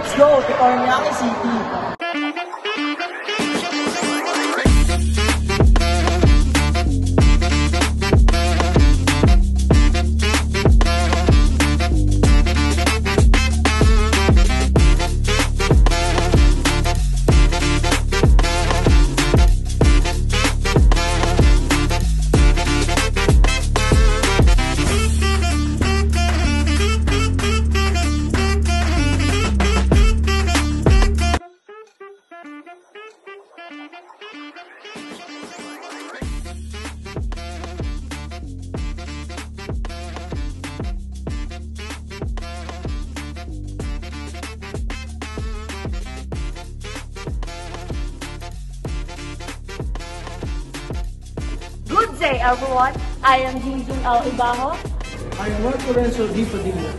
Let's go to Paranaque City! Good day, everyone. I am Jingjing Al Ibaho. I am Mark Lorenzo Di Padilla.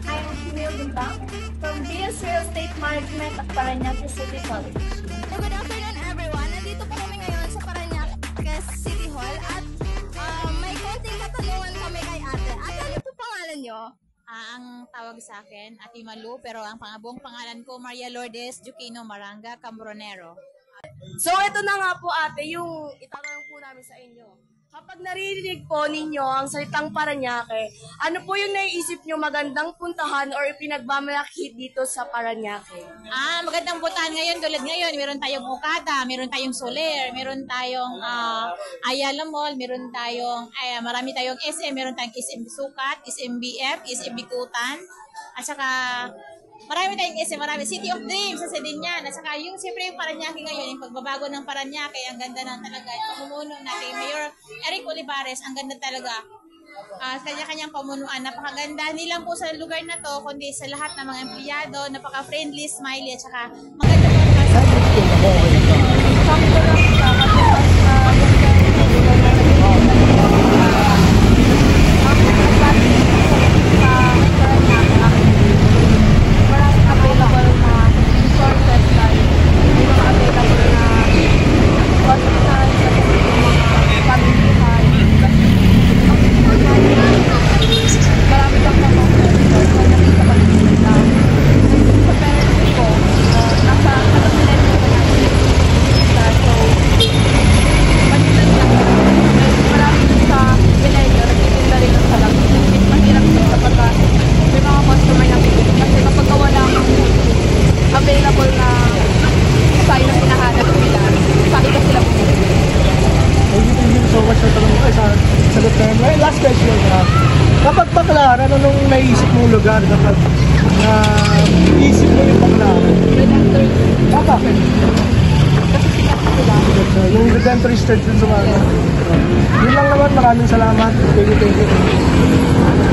I am Camille Guntang from BS Real Estate Management at Paranaque City College. Good afternoon, everyone. Nandito po kami ngayon sa Paranaque City Hall at may konting katanungan kami kay ate. Ate, ano po pangalan nyo? Ang tawag sa akin, Ate Malu, pero ang buong pangalan ko, Maria Lourdes Juquino Maranga Cambronero. So, ito na nga po ate, yung itatanong po namin sa inyo. Kapag naririnig po ninyo ang salitang Paranaque, ano po yung naiisip nyo magandang puntahan or pinagmamalaki dito sa Paranaque? Magandang puntahan ngayon, tulad ngayon, meron tayong Okada, meron tayong Soler, meron tayong Ayala Mall, meron tayong, marami tayong SM, meron tayong SM Sukat, SM BF, SM Bikutan, at saka marami tayong SM, marami. City of Dreams sa Sedinyan. At saka yung siyempre yung Paranaque ngayon, yung pagbabago ng Paranaque, ang ganda na talaga. Yung pamumuno natin, Mayor Eric Olivares, ang ganda talaga. Kanya-kanyang pamunuan, napakaganda. Hindi lang po sa lugar na to, kundi sa lahat ng mga empleyado, napaka-friendly, smiley, at saka maganda po available na sign na hinahanap nila. Sakit na sila bumili. Thank you so much sa tanong ko sa sagot na yun. Last question na. Kapag Baclaran, ano nung naisip mong lugar kapag naisip mo yung Baclaran? Bakit? Kasi sikat sila. Yung Redemptorist Church dun sa mga. Yun lang naman, maraming salamat. Thank you.